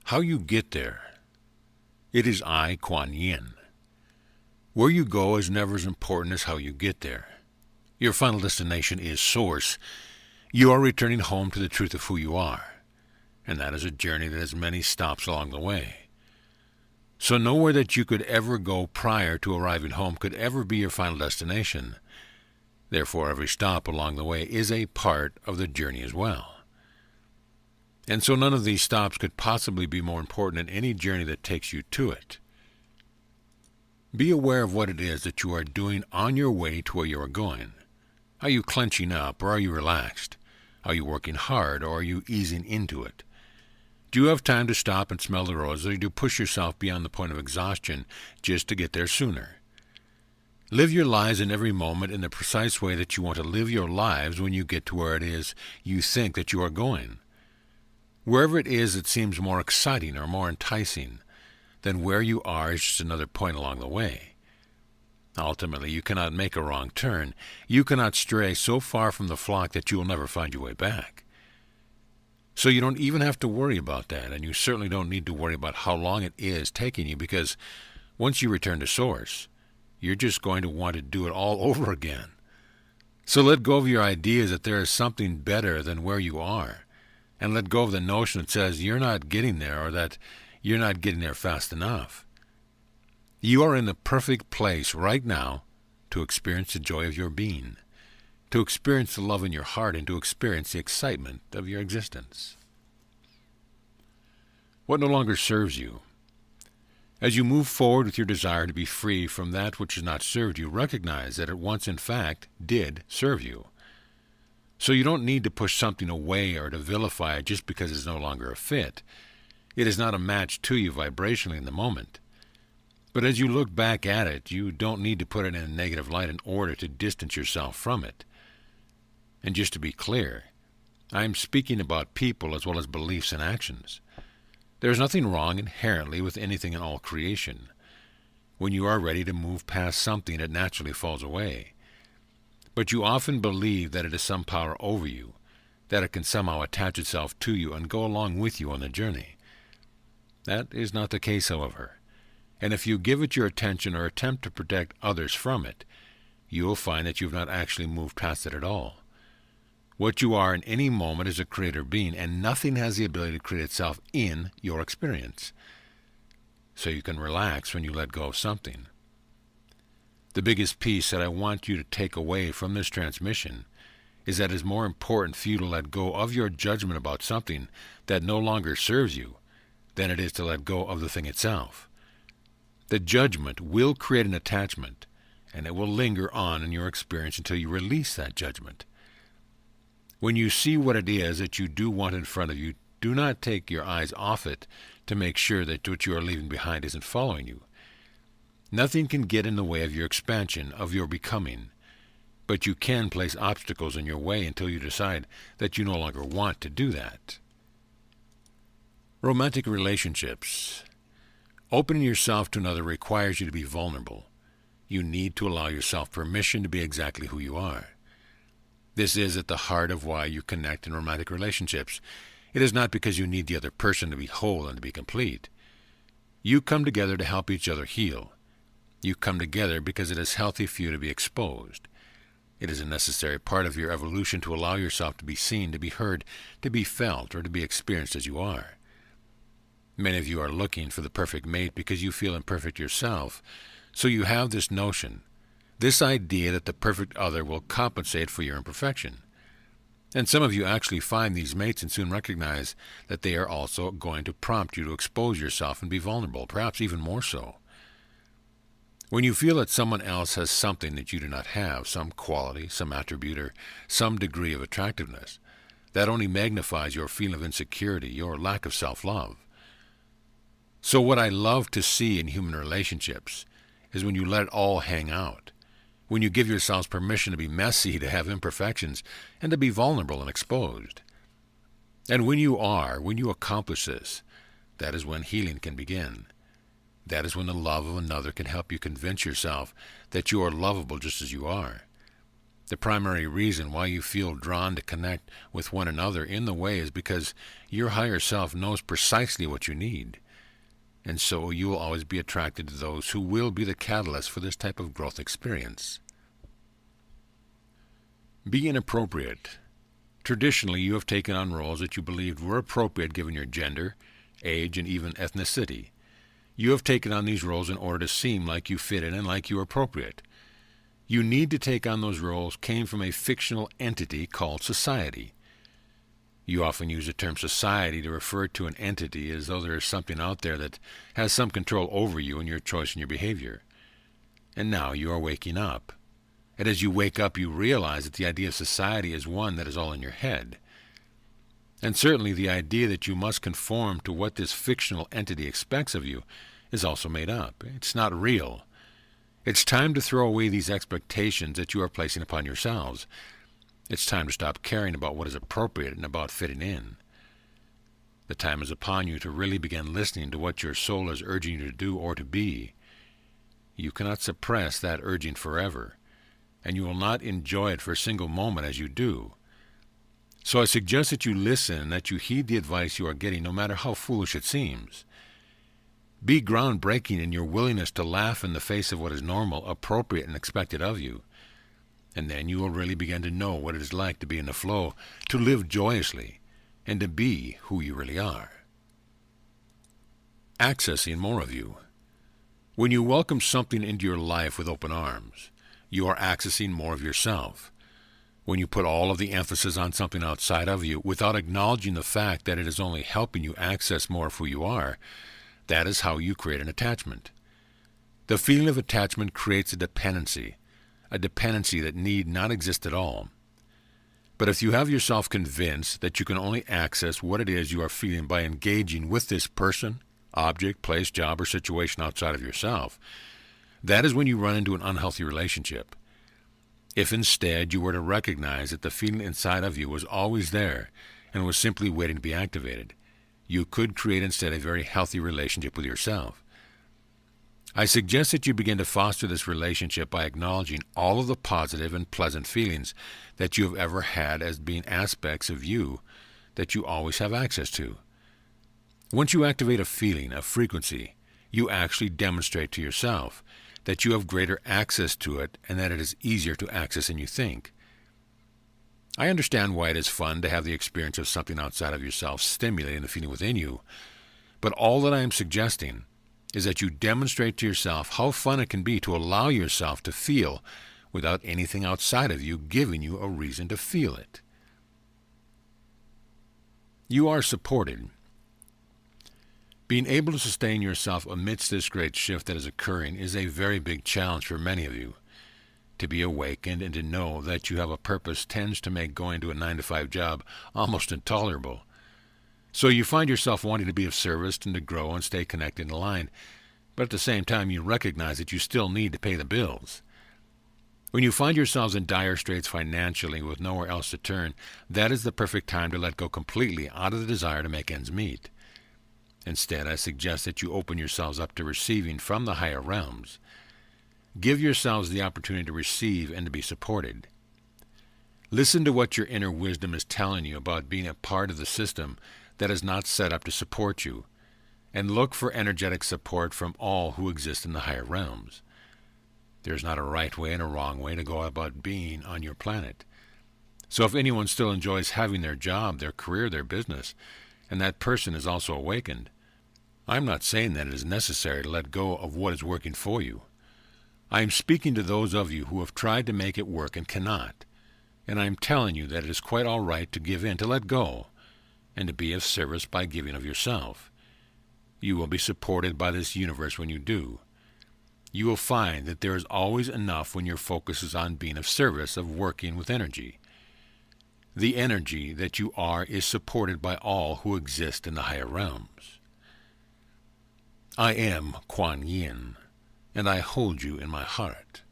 How you get there. It is I, Quan Yin. Where you go is never as important as how you get there. Your final destination is Source. You are returning home to the truth of who you are, and that is a journey that has many stops along the way. So nowhere that you could ever go prior to arriving home could ever be your final destination. Therefore, every stop along the way is a part of the journey as well. And so none of these stops could possibly be more important than any journey that takes you to it. Be aware of what it is that you are doing on your way to where you are going. Are you clenching up, or are you relaxed? Are you working hard, or are you easing into it? Do you have time to stop and smell the roses, or do you push yourself beyond the point of exhaustion just to get there sooner? Live your lives in every moment in the precise way that you want to live your lives when you get to where it is you think that you are going. Wherever it is that seems more exciting or more enticing than where you are is just another point along the way. Ultimately, you cannot make a wrong turn. You cannot stray so far from the flock that you will never find your way back. So you don't even have to worry about that, and you certainly don't need to worry about how long it is taking you, because once you return to Source, you're just going to want to do it all over again. So let go of your ideas that there is something better than where you are, and let go of the notion that says you're not getting there or that you're not getting there fast enough. You are in the perfect place right now to experience the joy of your being, to experience the love in your heart, and to experience the excitement of your existence. What no longer serves you. As you move forward with your desire to be free from that which has not served you, recognize that it once in fact did serve you. So you don't need to push something away or to vilify it just because it's no longer a fit. It is not a match to you vibrationally in the moment. But as you look back at it, you don't need to put it in a negative light in order to distance yourself from it. And just to be clear, I am speaking about people as well as beliefs and actions. There is nothing wrong inherently with anything in all creation. When you are ready to move past something, it naturally falls away. But you often believe that it is some power over you, that it can somehow attach itself to you and go along with you on the journey. That is not the case, however. And if you give it your attention or attempt to protect others from it, you will find that you have not actually moved past it at all. What you are in any moment is a creator being, and nothing has the ability to create itself in your experience. So you can relax when you let go of something. The biggest piece that I want you to take away from this transmission is that it is more important for you to let go of your judgment about something that no longer serves you than it is to let go of the thing itself. The judgment will create an attachment, and it will linger on in your experience until you release that judgment. When you see what it is that you do want in front of you, do not take your eyes off it to make sure that what you are leaving behind isn't following you. Nothing can get in the way of your expansion, of your becoming, but you can place obstacles in your way until you decide that you no longer want to do that. Romantic relationships. Opening yourself to another requires you to be vulnerable. You need to allow yourself permission to be exactly who you are. This is at the heart of why you connect in romantic relationships. It is not because you need the other person to be whole and to be complete. You come together to help each other heal. You come together because it is healthy for you to be exposed. It is a necessary part of your evolution to allow yourself to be seen, to be heard, to be felt, or to be experienced as you are. Many of you are looking for the perfect mate because you feel imperfect yourself, so you have this notion, this idea that the perfect other will compensate for your imperfection. And some of you actually find these mates and soon recognize that they are also going to prompt you to expose yourself and be vulnerable, perhaps even more so. When you feel that someone else has something that you do not have, some quality, some attribute, or some degree of attractiveness, that only magnifies your feeling of insecurity, your lack of self-love. So what I love to see in human relationships is when you let it all hang out, when you give yourselves permission to be messy, to have imperfections, and to be vulnerable and exposed. And when you accomplish this, that is when healing can begin. That is when the love of another can help you convince yourself that you are lovable just as you are. The primary reason why you feel drawn to connect with one another in the way is because your higher self knows precisely what you need. And so you will always be attracted to those who will be the catalyst for this type of growth experience. Be inappropriate. Traditionally, you have taken on roles that you believed were appropriate given your gender, age, and even ethnicity. You have taken on these roles in order to seem like you fit in and like you are appropriate. You need to take on those roles came from a fictional entity called society. You often use the term society to refer to an entity as though there is something out there that has some control over you and your choice and your behavior. And now you are waking up. And as you wake up, you realize that the idea of society is one that is all in your head. And certainly the idea that you must conform to what this fictional entity expects of you is also made up. It's not real. It's time to throw away these expectations that you are placing upon yourselves. It's time to stop caring about what is appropriate and about fitting in. The time is upon you to really begin listening to what your soul is urging you to do or to be. You cannot suppress that urging forever, and you will not enjoy it for a single moment as you do. So I suggest that you listen and that you heed the advice you are getting, no matter how foolish it seems. Be groundbreaking in your willingness to laugh in the face of what is normal, appropriate, and expected of you. And then you will really begin to know what it is like to be in the flow, to live joyously, and to be who you really are. Accessing more of you. When you welcome something into your life with open arms, you are accessing more of yourself. When you put all of the emphasis on something outside of you without acknowledging the fact that it is only helping you access more of who you are, that is how you create an attachment. The feeling of attachment creates a dependency that need not exist at all. But if you have yourself convinced that you can only access what it is you are feeling by engaging with this person, object, place, job, or situation outside of yourself, that is when you run into an unhealthy relationship. If instead you were to recognize that the feeling inside of you was always there and was simply waiting to be activated, you could create instead a very healthy relationship with yourself. I suggest that you begin to foster this relationship by acknowledging all of the positive and pleasant feelings that you have ever had as being aspects of you that you always have access to. Once you activate a feeling, a frequency, you actually demonstrate to yourself that you have greater access to it and that it is easier to access than you think. I understand why it is fun to have the experience of something outside of yourself stimulating the feeling within you, but all that I am suggesting is that you demonstrate to yourself how fun it can be to allow yourself to feel without anything outside of you giving you a reason to feel it. You are supported. Being able to sustain yourself amidst this great shift that is occurring is a very big challenge for many of you. To be awakened and to know that you have a purpose tends to make going to a 9-to-5 job almost intolerable. So you find yourself wanting to be of service and to grow and stay connected and aligned, but at the same time you recognize that you still need to pay the bills. When you find yourselves in dire straits financially with nowhere else to turn, that is the perfect time to let go completely out of the desire to make ends meet. Instead, I suggest that you open yourselves up to receiving from the higher realms. Give yourselves the opportunity to receive and to be supported. Listen to what your inner wisdom is telling you about being a part of the system that is not set up to support you, and look for energetic support from all who exist in the higher realms. There is not a right way and a wrong way to go about being on your planet. So if anyone still enjoys having their job, their career, their business, and that person is also awakened, I'm not saying that it is necessary to let go of what is working for you. I am speaking to those of you who have tried to make it work and cannot, and I am telling you that it is quite all right to give in, to let go, and to be of service by giving of yourself. You will be supported by this universe when you do. You will find that there is always enough when your focus is on being of service, of working with energy. The energy that you are is supported by all who exist in the higher realms. I am Quan Yin, and I hold you in my heart.